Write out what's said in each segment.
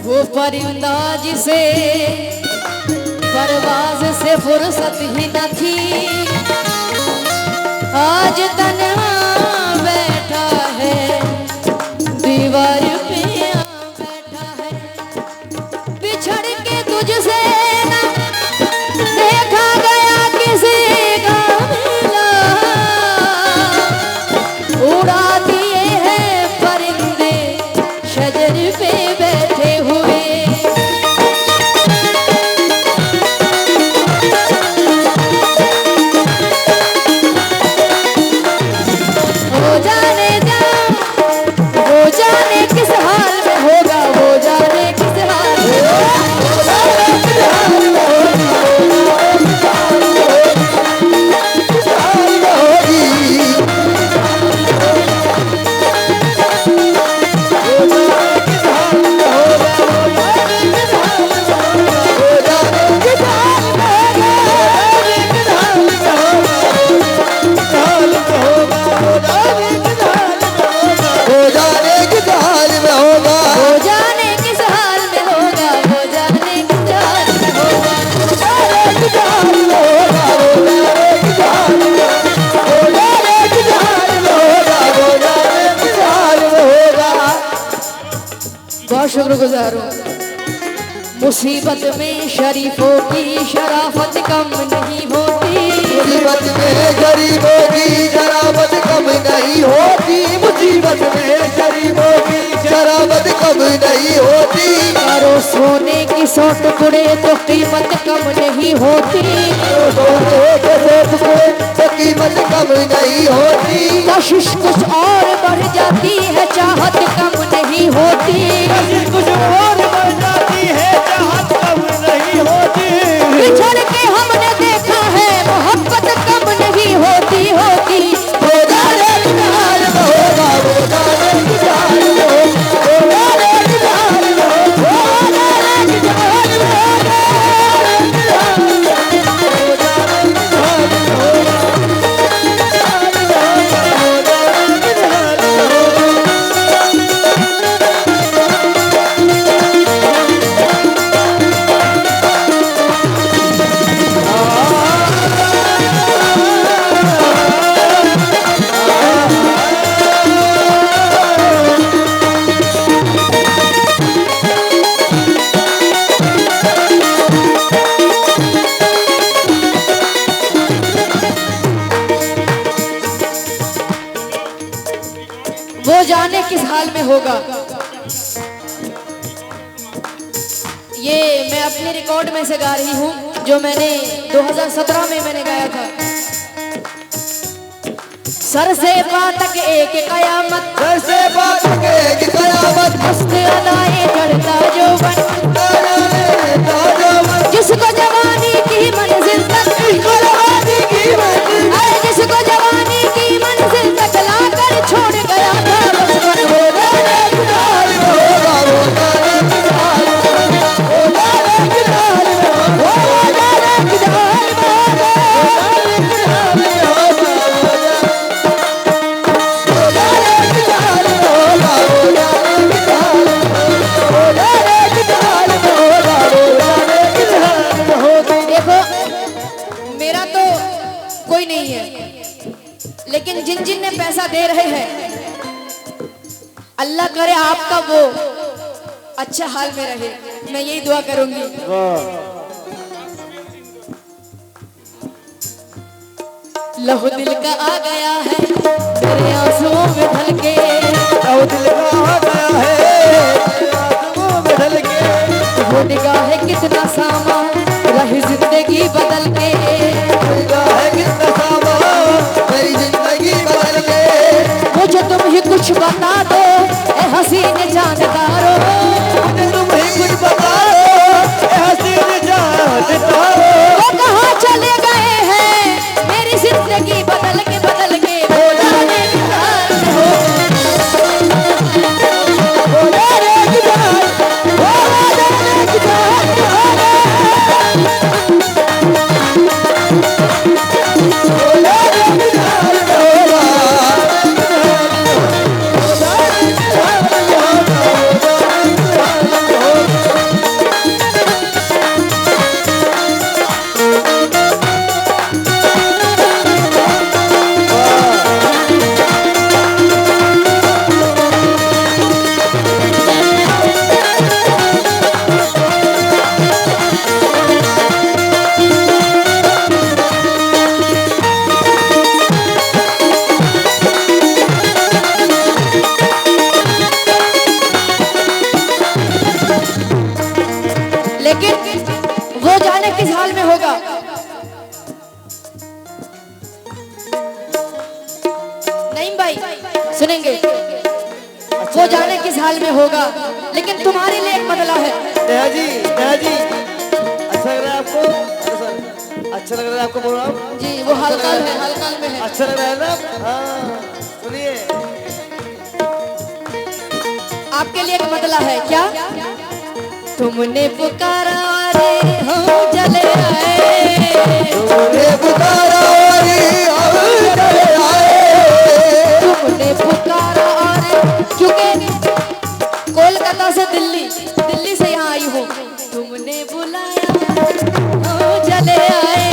वो परिंदा जिसे परवाज़ से फुर्सत ही न थी, आज तन्हा बैठा है दीवार पे बैठा है। बिछड़ के तुझसे न देखा गया किसी का मिला, उड़ा दिए हैं परिंदे शजर पे बैठे हुए। किस हाल में होगा वो जाने किस हाल में शुक्रगुजार हूँ। मुसीबत में शरीफों की शराफत कम नहीं होती, मुसीबत में गरीबों की शराफत कम नहीं होती, मुसीबत में गरीबों की शराफत कम नहीं होती। करो सोने की 100 टुकड़े तो कीमत कम नहीं होती, तो कीमत कम नहीं होती। कशिश कुछ और बढ़ जाती है, चाहत कम नहीं होती, कुछ और बढ़ जाती है, चाहत कम नहीं होती। बिछड़ के हमने देखा है मोहब्बत कम नहीं होती होती। वो जाने किस हाल में होगा, वो जाने किस हाल में होगा, वो जाने किस हाल में होगा, वो जाने किस हाल में होगा, वो जाने किस हाल में होगा, वो जाने किस हाल में होगा। ये मैं अपने रिकॉर्ड में से गा रही हूँ, जो मैंने 2017 में मैंने गाया था। सर से पात तक एक कयामत, सर से पात तक एक कयामत, मस्त अदाए चढ़ता जो बन, जिसको जवानी की मंजिल तक, जवानी की मंजिल, अरे जिसको जवानी की मंजिल तक लाकर छोड़ गया था बचपन। वो जाने किस हाल में होगा, वो जाने किस हाल में होगा, वो जाने किस हाल में होगा, वो जाने किस हाल में होगा, वो जाने किस हाल में होगा, वो जाने किस हाल में होगा, वो जाने किस हाल में होगा, वो जाने किस हाल में होगा। देखो मेरा तो कोई नहीं है, लेकिन जिन जिन ने पैसा दे रहे हैं, अल्लाह करे आपका वो अच्छा हाल में रहे, मैं यही दुआ करूंगी। लहू दिल का आ गया है तेरे आंसुओं में ढल के, लहू दिल का आ गया है आंसुओं में ढल के, वो निगाह है कितना सामा रही जिंदगी बदल के, निगाह है कितना सामा मेरी जिंदगी बदल के। मुझे तुम ही कुछ बता दो ए हसीन जानदारो, मुझे तुम ही कुछ बता दो ए हसीन जानदारो, वो कहाँ चले गए हैं मेरी जिंदगी बदल के बदल के। वो जाने किस हाल में होगा, वो जाने किस हाल, वो जाने किस हाल किस हाल में होगा, लेकिन तुम्हारे लिए एक बदला है। नेहा जी, नेहा जी, अच्छा लग रहा है आपको? अच्छा लग रहा है आपको प्रोग्राम? जी वो हलकाल में, हलकाल में है। अच्छा लग रहा है ना? हाँ सुनिए, आपके लिए एक बदला है। क्या? तुमने पुकारा रे हम चले आए, तुमने पुकारा रे हम चले आए, तुमने पुकारा रे, क्योंकि कोलकाता से दिल्ली, दिल्ली से यहाँ आई हूँ। तुमने बुलाया हम चले आए,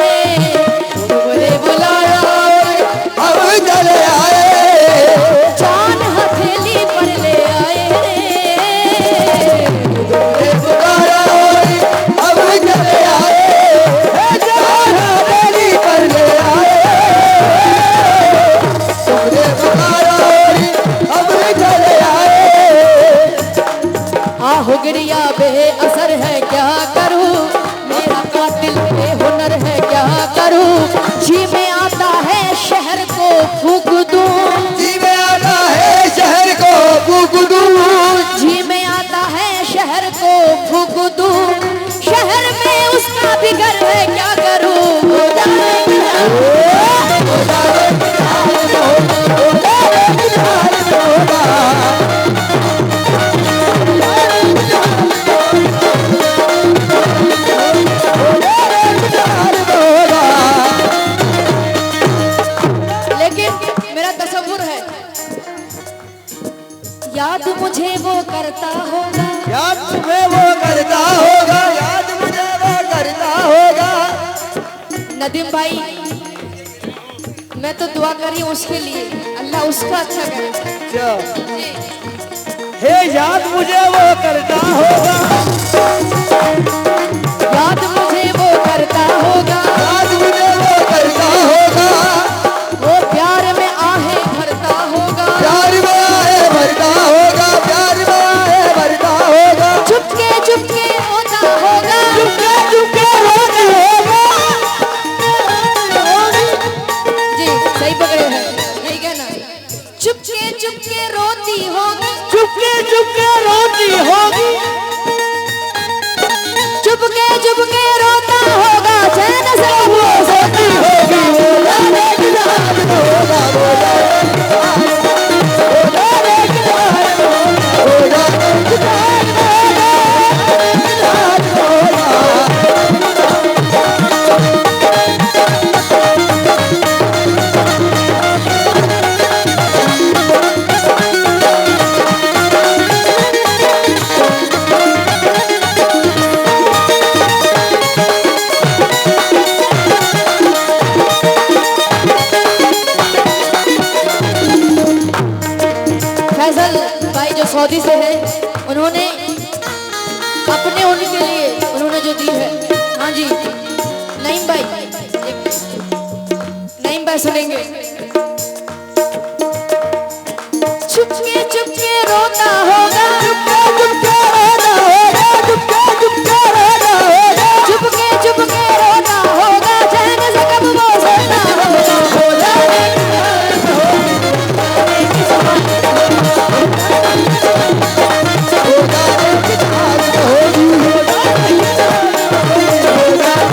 तुमने बुलाया हम चले आए, जान हथेली पर ले आए रे। तुमने पुकारा रे हम चले आए, जान हथेली पर ले आए, तुमने पुकारा रे हम चले आए। आहो गिरिया बे असर है क्या करूं, मेरा कातिल बे हुनर है क्या करूं, जी में आता है शहर को फूक दूं, जी में आता है शहर को फूक दूं, जी में आता है शहर को फूक दूं, शहर में उसका भी घर है क्या करूं, हो जाएगी याद मुझे वो करता होगा, याद तुम्हें वो करता होगा, याद मुझे वो करता होगा। नदीम भाई मैं तो दुआ करी हूँ उसके लिए, अल्लाह उसका अच्छा करे। हे याद मुझे वो करता होगा, याद मुझे वो करता होगा, याद मुझे वो करता होगा, वो प्यार में आहे भरता होगा, प्यार में आहे भरता होगा, प्यार में आहे भरता होगा, चुपके चुपके रोता होगा, चुपके चुपके रोता होगा। जी सही पकड़े हैं, यही कहना, चुपके चुपके रोती होगी, चुपके चुपके रोती होगी, चुपके चुपके रोता होगा, चैन से वो सोती होगी, वो जाने किधर होगा, वो जाने किधर, वो जाने किधर होगा, वो जाने किधर होगा, किधर होगा। फैजल भाई जो सऊदी से है, उन्होंने अपने उनके लिए उन्होंने जो दी है। हाँ जी नईम भाई, नईम भाई सुनेंगे। चुपके चुपके रोता होगा, चुपके चुपके रोता होगा, चुपके चुपके रोता होगा, चुपके चुपके रोता होगा, चैन से कब वो सोता होगा, वो जाने किधर होगा, वो जाने किधर होगी, वो जाने किधर होगी, वो जाने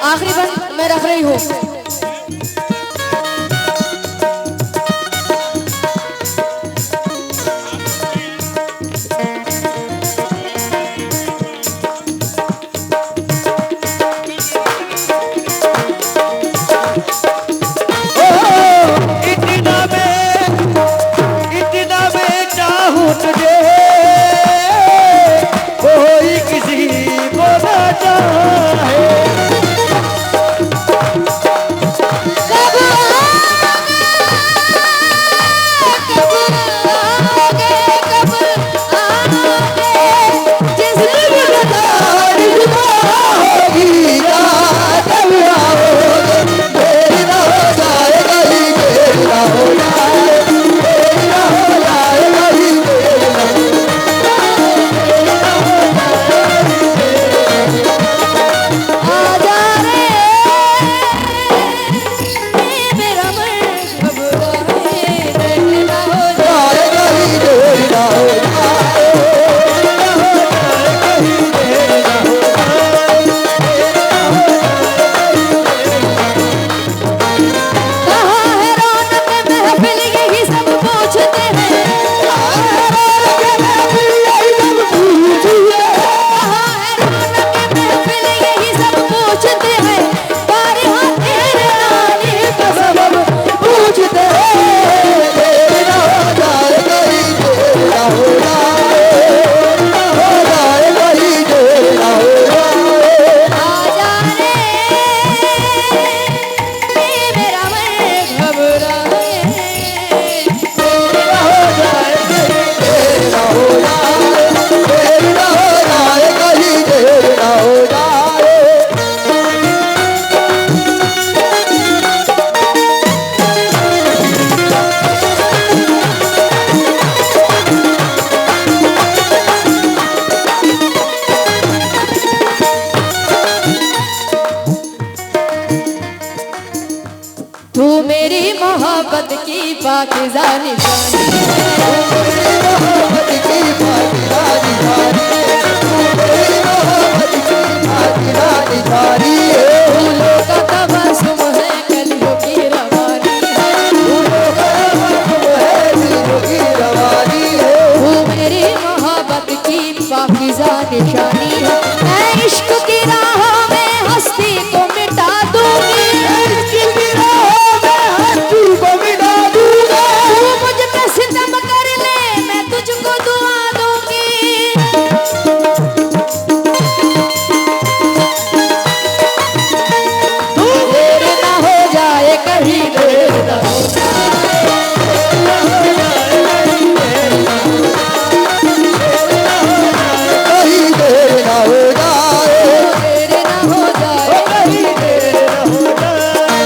आखिरी बंद मैं रख रही हूँ। इतना मैं चाहूं तुझे, ओ मोहब्बत की पाकीज़ा निशानी मोहब्बत की पाकीज़ा निशानी मोहब्बत की पाकीज़ा निशानी फूलों का तबस्सुम है कलियों की रवानी फूलों का तबस्सुम है कलियों की रवानी वो मेरी मोहब्बत की पाकीज़ा निशानी है। मैं इश्क की राहों में हस्ती को मिटा दूंगी इश्क की राहों में हस्ती को मिटा दूंगा तू मुझ पे सितम कर ले मैं तुझको दुआ दूंगी देर ना हो जाए कहीं देर ना हो कहीं देर ना हो जाए देर ना हो जाए कहीं देर ना हो जाए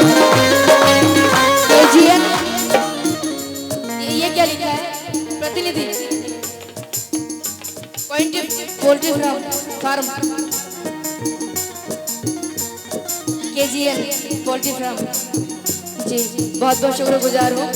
AGN ये क्या लिखा है प्रतिनिधि poultry farm KGN poultry farm ji बहुत बहुत शुक्रगुजार हूँ।